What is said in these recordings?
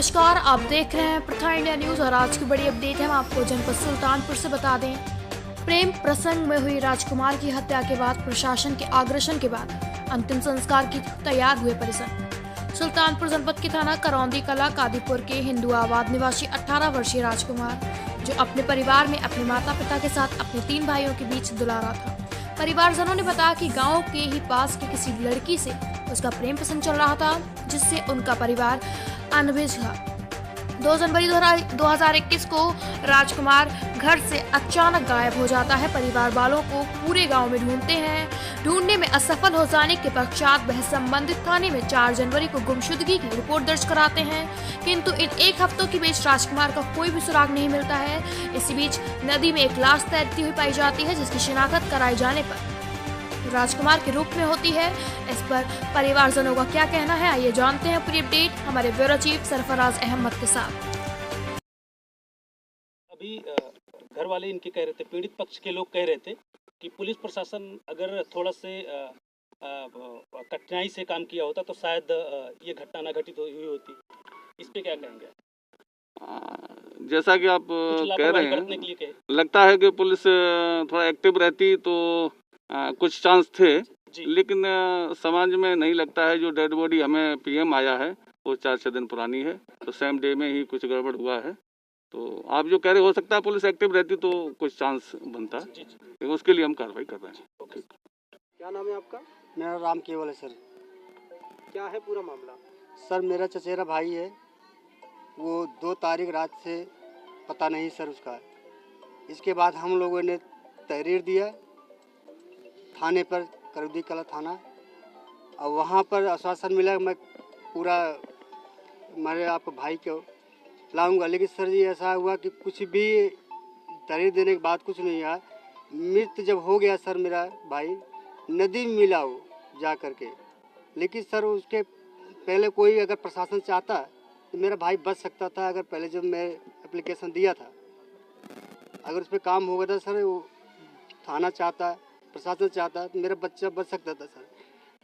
नमस्कार, आप देख रहे हैं प्रथा इंडिया न्यूज और आज की बड़ी अपडेट है। हम आपको जनपद सुल्तानपुर से बता दें, प्रेम प्रसंग में हुई राजकुमार की हत्या के बाद प्रशासन के आग्रासन के बाद अंतिम संस्कार की तैयार हुए परिजन। सुल्तानपुर जनपद के थाना करौंदी कला कादीपुर के हिंदू आबाद निवासी 18 वर्षीय राजकुमार, जो अपने परिवार में अपने माता पिता के साथ अपने 3 भाइयों के बीच दुलारा था। परिवारजनों ने बताया कि गांव के ही पास की किसी लड़की से उसका प्रेम प्रसंग चल रहा था, जिससे उनका परिवार अनभिज था। 2 जनवरी 2021 को राजकुमार घर से अचानक गायब हो जाता है। परिवार वालों को पूरे गांव में ढूंढते हैं। ढूंढने में असफल हो जाने के पश्चात वह संबंधित थाने में 4 जनवरी को गुमशुदगी की रिपोर्ट दर्ज कराते हैं, किंतु इन 1 हफ्तों के बीच राजकुमार का कोई भी सुराग नहीं मिलता है। इसी बीच नदी में एक लाश तैरती हुई पाई जाती है, जिसकी शिनाख्त कराए जाने पर राजकुमार के रूप में होती है। इस पर परिवारजनों का क्या कहना है, आइए जानते हैं पूरी अपडेट हमारे ब्यूरो चीफ सरफराज अहमद के साथ। अभी घर वाले इनके कह रहे थे, पीड़ित पक्ष के लोग कह रहे थे कि पुलिस प्रशासन अगर थोड़ा से कठिनाई से काम किया होता तो शायद ये घटना न घटित हुई होती। इस पे क्या कहेंगे? जैसा कि आप कह रहे हैं, लगता है कि पुलिस थोड़ा एक्टिव रहती तो कुछ चांस थे, लेकिन समाज में नहीं लगता है। जो डेड बॉडी हमें पीएम आया है वो 4-6 दिन पुरानी है, तो सेम डे में ही कुछ गड़बड़ हुआ है। तो आप जो कह रहे हो सकता है पुलिस एक्टिव रहती तो कुछ चांस बनता, लेकिन उसके लिए हम कार्रवाई कर रहे हैं। क्या नाम है आपका? मेरा राम केवल है सर। क्या है पूरा मामला? सर मेरा चचेरा भाई है, वो 2 तारीख रात से पता नहीं सर उसका। इसके बाद हम लोगों ने तहरीर दिया थाने पर, करौंदी कला थाना, और वहाँ पर आश्वासन मिला मैं पूरा मेरे आपको भाई को लाऊंगा। लेकिन सर जी ऐसा हुआ कि कुछ भी तहरीर देने के बाद कुछ नहीं आया। मृत जब हो गया सर मेरा भाई, नदी में मिला वो जा कर के। लेकिन सर उसके पहले कोई अगर प्रशासन चाहता तो मेरा भाई बच सकता था। अगर पहले जब मैं एप्लीकेशन दिया था, अगर उस पर काम हो गया था सर, वो थाना चाहता, प्रशासन चाहता तो मेरा बच्चा बच सकता था सर।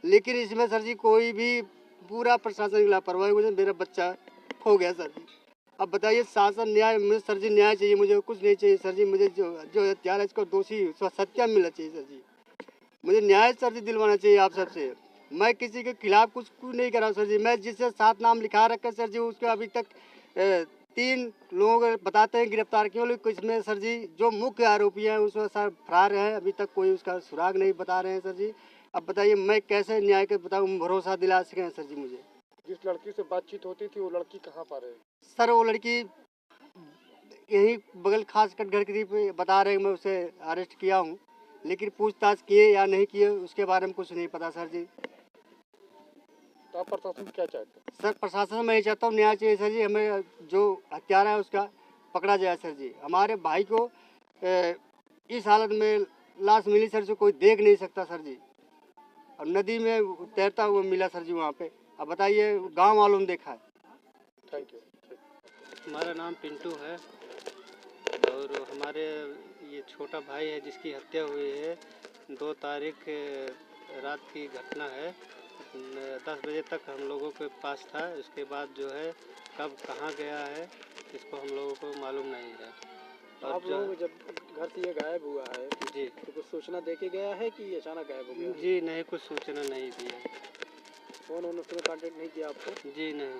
लेकिन इसमें सर जी कोई भी पूरा प्रशासन की लापरवाही वजह से मेरा बच्चा हो गया सर जी। अब बताइए शासन न्याय, मुझे सर जी न्याय चाहिए, मुझे कुछ नहीं चाहिए सर जी। मुझे जो हत्यारा इसको दोषी सत्या मिलना चाहिए सर जी। मुझे न्याय सर जी दिलवाना चाहिए आप सबसे। मैं किसी के खिलाफ कुछ नहीं करा सर जी। मैं जिससे 7 नाम लिखा रखा सर जी, उसके अभी तक 3 लोग बताते हैं गिरफ्तार किए, लेकिन इसमें सर जी जो मुख्य आरोपी हैं उसमें सर फरार है, अभी तक कोई उसका सुराग नहीं बता रहे हैं सर जी। अब बताइए मैं कैसे न्याय के बताऊँ, भरोसा दिला सकें सर जी मुझे। जिस लड़की से बातचीत होती थी वो लड़की कहाँ पर है? सर वो लड़की यही बगल खासकर घर की बता रहे, मैं उसे अरेस्ट किया हूँ, लेकिन पूछताछ किए या नहीं किए उसके बारे में कुछ नहीं पता सर जी। तो आप प्रशासन क्या चाहते हैं? सर प्रशासन मैं ये चाहता हूँ न्याय चाहिए सर जी। हमें जो हत्यारा है उसका पकड़ा जाए सर जी। हमारे भाई को इस हालत में लाश मिली सर जी, कोई देख नहीं सकता सर जी। और नदी में तैरता हुआ मिला सर जी वहाँ पे। अब बताइए गांव वालों ने देखा है। Thank you. हमारा नाम पिंटू है और हमारे ये छोटा भाई है जिसकी हत्या हुई है। 2 तारीख रात की घटना है। 10 बजे तक हम लोगों के पास था। उसके बाद जो है कब कहाँ गया है इसको हम लोगों को मालूम नहीं है। और आप लोग जब घर से ये गायब हुआ है जी, तो कुछ सूचना दे के गया है कि अचानक गायब हो गया? जी नहीं, कुछ सूचना नहीं दी है। फोन उसने कांटेक्ट नहीं किया आपको? जी नहीं।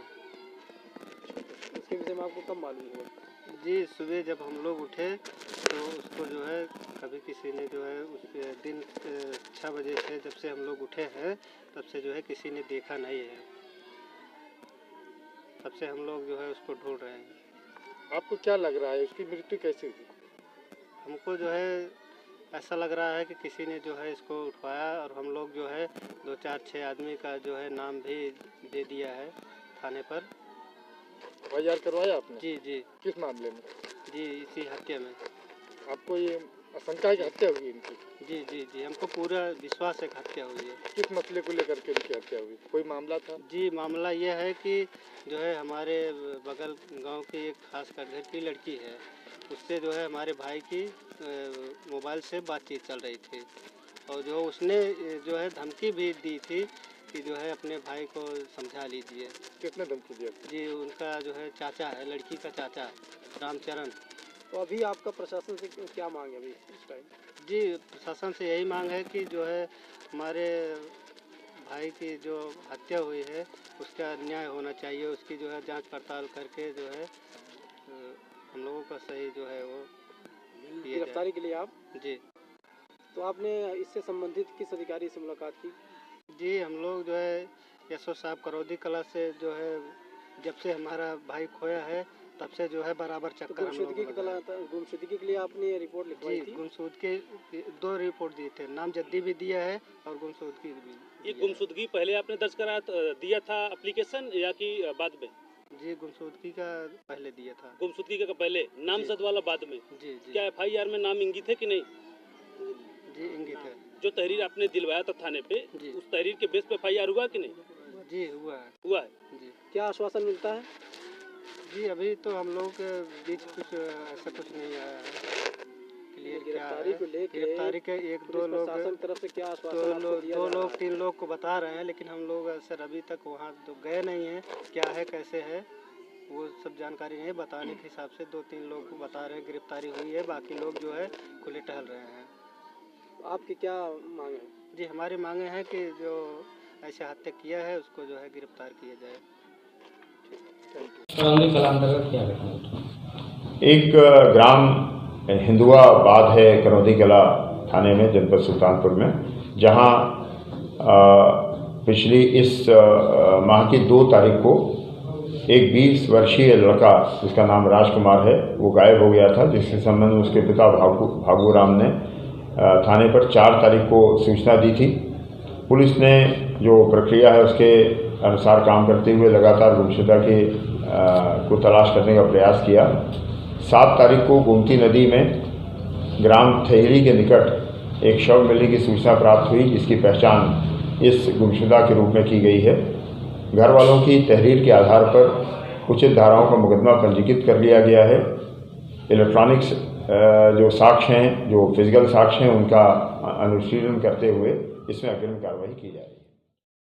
इसके विषय में आपको कब मालूम हुआ? जी सुबह जब हम लोग उठे तो उसको जो है कभी किसी ने जो है उस दिन 6 बजे से जब से हम लोग उठे हैं तब से जो है किसी ने देखा नहीं है। तब से हम लोग जो है उसको ढूंढ रहे हैं। आपको क्या लग रहा है उसकी मृत्यु कैसे हुई? हमको जो है ऐसा लग रहा है कि किसी ने जो है इसको उठवाया, और हम लोग जो है 2-4-6 आदमी का जो है नाम भी दे दिया है थाने पर। FIR करवाया आपने? जी जी। किस मामले में? जी इसी हत्या में। आपको ये आशंका है कि हत्या हुई इनकी? जी जी जी, हमको पूरा विश्वास है कि हत्या हुई है। किस मसले को लेकर के इनकी हत्या हुई? कोई मामला था? जी मामला यह है कि जो है हमारे बगल गांव की एक खास कर घर की लड़की है, उससे जो है हमारे भाई की मोबाइल से बातचीत चल रही थी, और जो उसने जो है धमकी भी दी थी कि जो है अपने भाई को समझा लीजिए। किसने धमकी दिया? जी उनका जो है चाचा है, लड़की का चाचा रामचरण। तो अभी आपका प्रशासन से क्या मांग है अभी इस टाइम? जी प्रशासन से यही मांग है कि जो है हमारे भाई की जो हत्या हुई है उसका न्याय होना चाहिए, उसकी जो है जांच पड़ताल करके जो है हम लोगों का सही जो है वो गिरफ्तारी के लिए आप? जी। तो आपने इससे संबंधित किस अधिकारी से मुलाकात की? जी हम लोग जो है एसओ साहब करौदी कला से जो है जब से हमारा भाई खोया है तब से जो है बराबर तो चक्कर हम लोग गुमशुदगी के लिए आपने रिपोर्ट लिखवाई थी? गुमशुदगी 2 रिपोर्ट दिए थे, नामजद्दी भी दिया है और गुमशुदगी भी। ये गुमशुदगी पहले आपने दर्ज करा दिया था एप्लीकेशन या कि बाद में? जी गुमशुदगी का पहले दिया था। गुमशुदगी का पहले, नामजद वाला बाद में? जी जी। क्या FIR में नाम इंगित है कि नहीं? जी इंगित है। जो तहरीर आपने दिलवाया था थाने पे, उस तहरीर के बेस पे FIR हुआ कि नहीं? जी हुआ है। हुआ है। जी। क्या आश्वासन मिलता है? जी अभी तो हम लोग के बीच कुछ ऐसा कुछ नहीं आया है क्लियर। गिरफ्तारी को लेकर गिरफ्तारी के 1-2 लोग तरफ से क्या आश्वासन? 2 लोग 3 लोग को बता रहे हैं, लेकिन हम लोग सर अभी तक वहाँ तो गए नहीं हैं, क्या है कैसे है वो सब जानकारी नहीं। बताने के हिसाब से 2-3 लोग को बता रहे हैं गिरफ्तारी हुई है, बाकी लोग जो है खुले टहल रहे हैं। आपकी क्या मांग है? जी हमारी मांगे हैं कि जो ऐसे हत्या किया है उसको जो है गिरफ्तार किया जाए। एक ग्राम हिंदुआबाद है करौदी कला थाने में, जनपद सुल्तानपुर में, जहां पिछली इस माह की 2 तारीख को एक 20 वर्षीय लड़का जिसका नाम राजकुमार है वो गायब हो गया था, जिसके संबंध में उसके पिता भागू राम ने थाने पर 4 तारीख को सूचना दी थी। पुलिस ने जो प्रक्रिया है उसके अनुसार काम करते हुए लगातार गुमशुदा को तलाश करने का प्रयास किया। 7 तारीख को गोमती नदी में ग्राम थेहरी के निकट एक शव मिलने की सूचना प्राप्त हुई, जिसकी पहचान इस गुमशुदा के रूप में की गई है। घर वालों की तहरीर के आधार पर उचित धाराओं का मुकदमा पंजीकृत कर लिया गया है। इलेक्ट्रॉनिक्स जो साक्ष्य हैं, जो फिजिकल साक्ष्य हैं, उनका अनुशीलन करते हुए इसमें अग्रिम कार्रवाई की जाएगी।